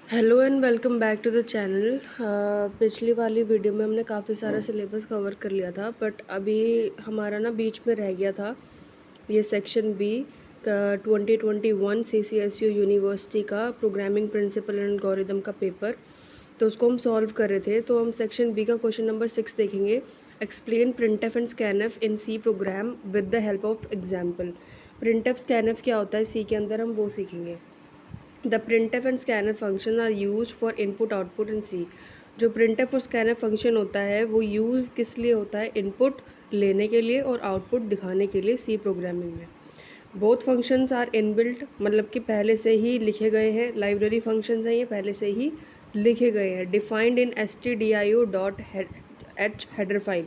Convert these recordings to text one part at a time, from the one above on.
Hello and welcome back to the channel. पिछली वाली video में हमने काफ़ी सारा सिलेबस कवर कर लिया था, बट अभी हमारा ना बीच में रह गया था ये सेक्शन बी का 2021 CCSU यूनिवर्सिटी का प्रोग्रामिंग प्रिंसिपल एंड एल्गोरिदम का पेपर। तो उसको हम सॉल्व कर रहे थे। तो हम सेक्शन बी का क्वेश्चन नंबर 6 देखेंगे। Explain printf and scanf in C program with the help of example. Printf scanf क्या होता है सी के अंदर, हम वो सीखेंगे। The printf and scanner function are use for input output in C. जो printf और स्कैनर फंक्शन होता है वो यूज़ किस लिए होता है, इनपुट लेने के लिए और आउटपुट दिखाने के लिए सी प्रोग्रामिंग में। बोथ फंक्शंस आर इनबिल्ट, मतलब कि पहले से ही लिखे गए हैं। लाइब्रेरी फंक्शंस हैं, ये पहले से ही लिखे गए हैं। Defined in stdio dot h header file.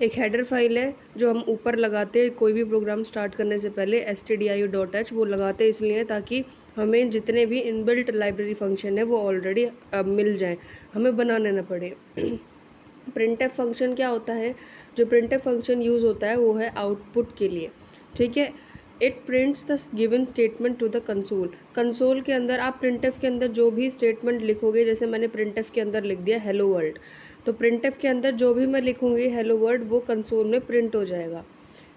एक हेडर फाइल है जो हम ऊपर लगाते हैं कोई भी प्रोग्राम स्टार्ट करने से पहले। stdio.h वो लगाते इसलिए ताकि हमें जितने भी इनबिल्ट लाइब्रेरी फंक्शन है वो ऑलरेडी मिल जाएं, हमें बनाने ना पड़े। प्रिंटफ फंक्शन क्या होता है, जो प्रिंटफ फंक्शन यूज़ होता है वो है आउटपुट के लिए। ठीक है, it prints the given statement to the console. Console के अंदर आप प्रिंटफ के अंदर जो भी स्टेटमेंट लिखोगे, जैसे मैंने प्रिंटफ के अंदर लिख दिया हेलो वर्ल्ड, तो प्रिंटफ के अंदर जो भी मैं लिखूँगी हेलो वर्ल्ड वो कंसोल में प्रिंट हो जाएगा।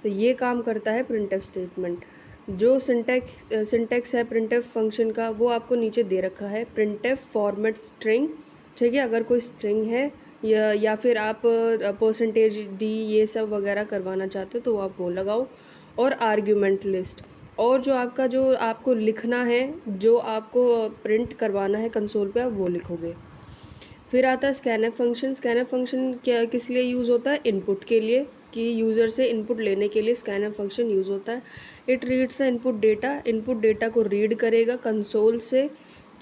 तो ये काम करता है प्रिंटफ स्टेटमेंट। जो सिंटैक्स है प्रिंटफ फंक्शन का वो आपको नीचे दे रखा है। प्रिंटफ फॉर्मेट स्ट्रिंग, ठीक है, अगर कोई स्ट्रिंग है या फिर आप परसेंटेज डी ये सब वगैरह करवाना चाहते हो तो आप वो लगाओ। और आर्ग्यूमेंट लिस्ट, और जो आपको लिखना है, जो आपको प्रिंट करवाना है कंसोल पे, आप वो लिखोगे। फिर आता है स्कैनफ फंक्शन। स्कैनफ फंक्शन क्या किस लिए यूज़ होता है, इनपुट के लिए, कि यूज़र से इनपुट लेने के लिए स्कैनफ फंक्शन यूज़ होता है। It reads the input data को रीड करेगा कंसोल से।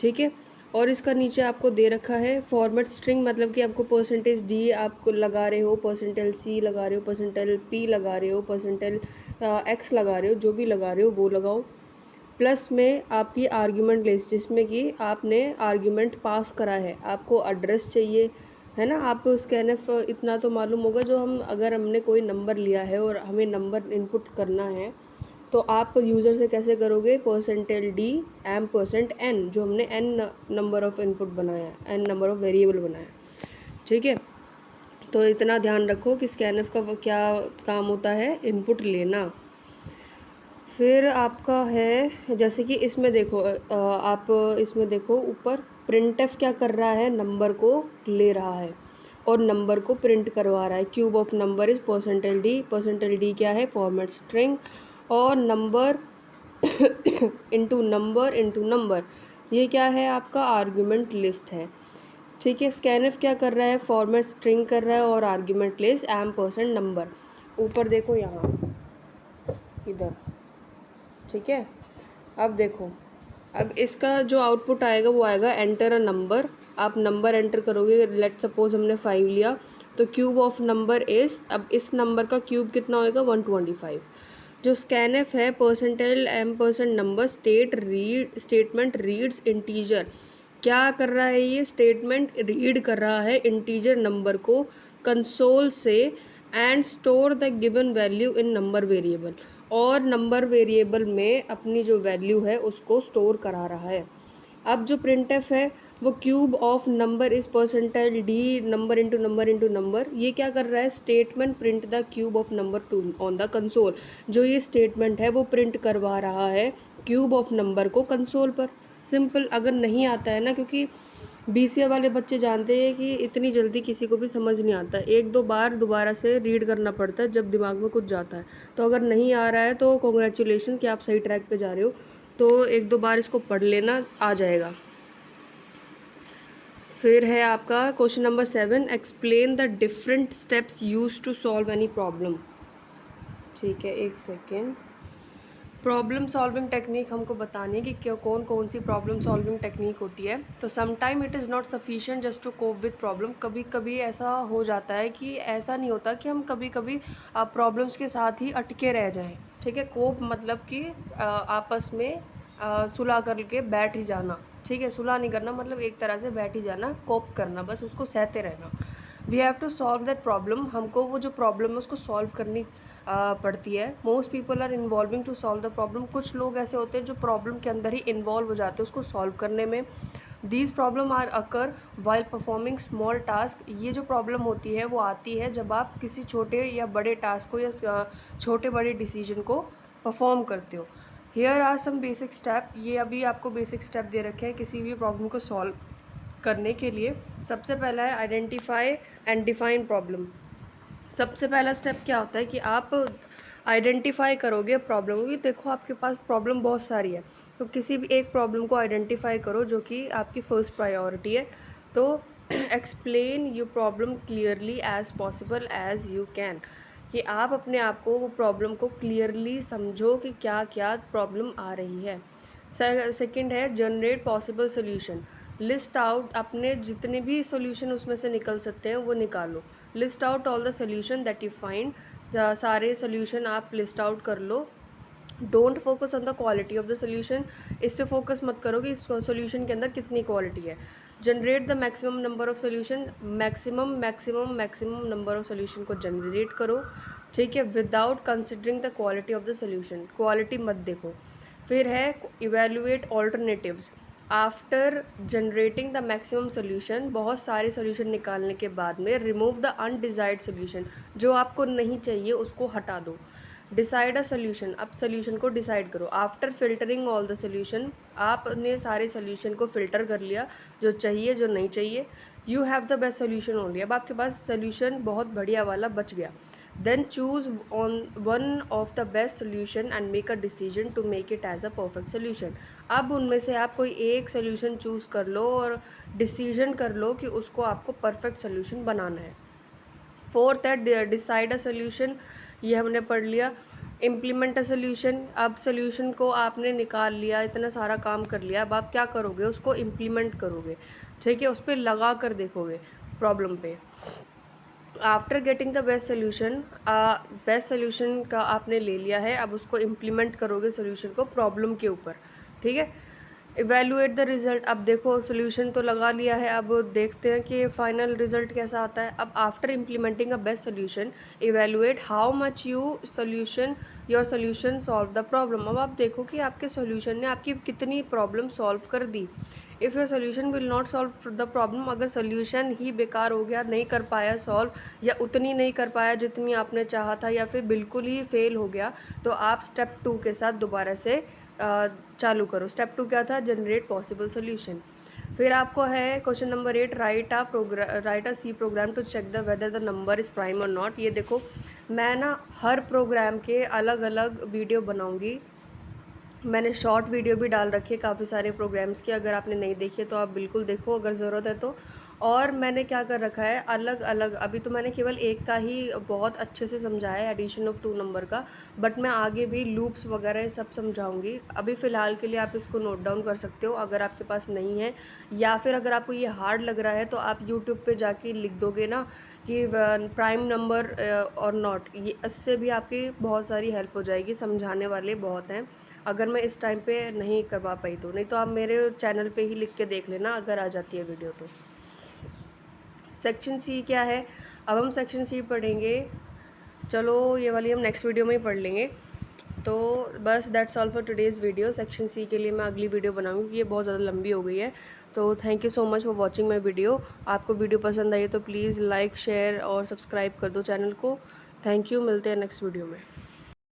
ठीक है, और इसका नीचे आपको दे रखा है फॉर्मेट स्ट्रिंग, मतलब कि आपको परसेंटेज डी आपको लगा रहे हो, परसेंटेज सी लगा रहे हो, परसेंटेज पी लगा रहे हो, परसेंटेज एक्स लगा रहे हो, जो भी लगा रहे हो वो लगाओ। प्लस में आपकी आर्ग्यूमेंट लिस्ट, जिसमें कि आपने आर्ग्यूमेंट पास करा है, आपको एड्रेस चाहिए, है ना। आपको स्कैनफ इतना तो मालूम होगा, जो हम अगर हमने कोई नंबर लिया है और हमें नंबर इनपुट करना है तो आप यूज़र से कैसे करोगे, percentage D M percent N, जो हमने एन नंबर ऑफ़ इनपुट बनाया है, एन नंबर ऑफ़ वेरिएबल बनाया है। ठीक है, तो इतना ध्यान रखो कि स्कैनफ का क्या काम होता है, इनपुट लेना। फिर आपका है, जैसे कि इसमें देखो आप इसमें देखो ऊपर प्रिंटफ क्या कर रहा है, नंबर को ले रहा है और नंबर को प्रिंट करवा रहा है। Cube of number is percentage D क्या है, फॉर्मेट स्ट्रिंग, और नंबर इंटू नंबर ये क्या है, आपका आर्ग्यूमेंट लिस्ट है। ठीक है, स्कैनफ क्या कर रहा है, फॉर्मेट स्ट्रिंग कर रहा है और argument list M percent number. ऊपर देखो यहाँ, इधर। ठीक है, अब देखो, अब इसका जो आउटपुट आएगा वो आएगा एंटर अ नंबर। आप नंबर एंटर करोगे, लेट सपोज हमने 5 लिया, तो क्यूब ऑफ नंबर इज़, अब इस नंबर का क्यूब कितना होएगा, 125। जो स्कैनफ है percentage M percent number statement reads integer. क्या कर रहा है, ये स्टेटमेंट रीड कर रहा है इंटीजर नंबर को कंसोल से, and store the given value in number variable, और नंबर वेरिएबल में अपनी जो वैल्यू है उसको स्टोर करा रहा है। अब जो प्रिंटफ है वो cube of number is percentile D number into number, ये क्या कर रहा है, statement print the cube of number two on the console. जो ये स्टेटमेंट है वो प्रिंट करवा रहा है क्यूब ऑफ नंबर को कंसोल पर। सिंपल, अगर नहीं आता है ना, क्योंकि बीसीए वाले बच्चे जानते हैं कि इतनी जल्दी किसी को भी समझ नहीं आता, एक दो बार दोबारा से रीड करना पड़ता है जब दिमाग में कुछ जाता है। तो अगर नहीं आ रहा है तो कॉन्ग्रेचुलेशन कि आप सही ट्रैक पे जा रहे हो, तो एक दो बार इसको पढ़ लेना, आ जाएगा। फिर है आपका question number 7, explain the different steps use to solve any problem. ठीक है, एक सेकेंड। प्रॉब्लम सॉल्विंग टेक्निक हमको बतानी है कि क्या कौन कौन सी प्रॉब्लम सॉल्विंग टेक्निक होती है। तो sometime it is not sufficient just to cope with problem. कभी कभी ऐसा हो जाता है कि ऐसा नहीं होता कि हम कभी कभी प्रॉब्लम्स के साथ ही अटके रह जाएं। ठीक है, कोप मतलब कि आपस में सुलह करके बैठ ही जाना। ठीक है, सुलह नहीं करना, मतलब एक तरह से बैठ ही जाना, कोप करना, बस उसको सहते रहना। We have to solve that problem, हमको वो जो प्रॉब्लम है उसको सॉल्व करनी पड़ती है। Most people are involving to solve the problem. कुछ लोग ऐसे होते हैं जो प्रॉब्लम के अंदर ही इन्वॉल्व हो जाते हैं उसको सॉल्व करने में। These problem are occur while performing small task. ये जो प्रॉब्लम होती है वो आती है जब आप किसी छोटे या बड़े टास्क को या छोटे बड़े डिसीजन को परफॉर्म करते हो। Here are some basic step. ये अभी आपको बेसिक स्टेप दे रखे हैं किसी भी प्रॉब्लम को सॉल्व करने के लिए। सबसे पहला है आइडेंटिफाई एंड डिफाइन प्रॉब्लम। सबसे पहला स्टेप क्या होता है कि आप आइडेंटिफाई करोगे प्रॉब्लम की। देखो आपके पास प्रॉब्लम बहुत सारी है, तो किसी भी एक प्रॉब्लम को आइडेंटिफाई करो जो कि आपकी फर्स्ट प्रायोरिटी है। तो explain your problem clearly as possible as you can, कि आप अपने आप को वो प्रॉब्लम को क्लियरली समझो कि क्या क्या प्रॉब्लम आ रही है। सेकंड है generate possible solution. List out अपने जितने भी सोल्यूशन उसमें से निकल सकते हैं वो निकालो। List out all the solution that you find. सारे सोल्यूशन आप लिस्ट आउट कर लो। Don't focus on the quality of the solution. इस पर फोकस मत करो कि इस सोल्यूशन के अंदर कितनी क्वालिटी है। Generate the maximum number of solution. Maximum number of solution को जनरेट करो, ठीक है, without considering the quality of the solution. Quality मत देखो। फिर है evaluate alternatives. After generating the maximum solution, बहुत सारे सोल्यूशन निकालने के बाद में रिमूव द अनडिजायर्ड सोल्यूशन। जो आपको नहीं चाहिए उसको हटा दो। Decide a solution. अब सोल्यूशन को डिसाइड करो। After filtering all the solution, आपने सारे सोल्यूशन को फिल्टर कर लिया, जो चाहिए जो नहीं चाहिए। You have the best solution only. अब आपके पास सोल्यूशन बहुत बढ़िया वाला बच गया। Then choose on one of the best solution and make a decision to make it as a perfect solution. अब उनमें से आप कोई एक सोल्यूशन चूज़ कर लो और डिसीजन कर लो कि उसको आपको परफेक्ट सोल्यूशन बनाना है। फोर्थ है डिसाइड अ सोल्यूशन। ये हमने पढ़ लिया। Implement a solution. अब सोल्यूशन को आपने निकाल लिया, इतना सारा काम कर लिया, अब आप क्या करोगे, उसको इम्प्लीमेंट करोगे, ठीक है, उस पर लगा कर देखोगे प्रॉब्लम पे। After getting the best solution, best solution का आपने ले लिया है, अब उसको इम्प्लीमेंट करोगे सोल्यूशन को प्रॉब्लम के ऊपर, ठीक है। Evaluate the result. अब देखो सोल्यूशन तो लगा लिया है, अब देखते हैं कि फाइनल रिजल्ट कैसा आता है। अब after implementing a best solution, evaluate how much your solution solve the problem. अब आप देखो कि आपके सोल्यूशन ने आपकी कितनी प्रॉब्लम सॉल्व कर दी। If your solution will not solve the problem, अगर सोल्यूशन ही बेकार हो गया, नहीं कर पाया सॉल्व, या उतनी नहीं कर पाया जितनी आपने चाहा था, या फिर बिल्कुल ही फेल हो गया, तो आप स्टेप 2 के साथ दोबारा से चालू करो। स्टेप 2 क्या था, जनरेट पॉसिबल सोल्यूशन। फिर आपको है question number 8, write a C program to check the whether the number is prime और नॉट। ये देखो मैं ना हर प्रोग्राम के अलग अलग वीडियो बनाऊंगी। मैंने शॉर्ट वीडियो भी डाल रखी है काफ़ी सारे प्रोग्राम्स की, अगर आपने नहीं देखी है तो आप बिल्कुल देखो अगर ज़रूरत है तो। और मैंने क्या कर रखा है अलग अलग, अभी तो मैंने केवल एक का ही बहुत अच्छे से समझाया है, एडिशन ऑफ 2 नंबर का, बट मैं आगे भी लूप्स वगैरह सब समझाऊंगी। अभी फ़िलहाल के लिए आप इसको नोट डाउन कर सकते हो अगर आपके पास नहीं है, या फिर अगर आपको ये हार्ड लग रहा है तो आप यूट्यूब पे जाके लिख दोगे ना कि प्राइम नंबर और नॉट, ये इससे भी आपकी बहुत सारी हेल्प हो जाएगी। समझाने वाले बहुत हैं, अगर मैं इस टाइम पे नहीं करवा पाई तो, नहीं तो आप मेरे चैनल पे ही लिख के देख लेना अगर आ जाती है वीडियो तो। सेक्शन सी क्या है, अब हम सेक्शन सी पढ़ेंगे। चलो ये वाली हम नेक्स्ट वीडियो में ही पढ़ लेंगे। तो बस that's all for today's video. Section C के लिए मैं अगली वीडियो बनाऊंगी क्योंकि ये बहुत ज़्यादा लंबी हो गई है। तो thank you so much for watching my video. आपको वीडियो पसंद आई है तो प्लीज़ लाइक शेयर और सब्सक्राइब कर दो चैनल को। थैंक यू, मिलते हैं नेक्स्ट वीडियो में।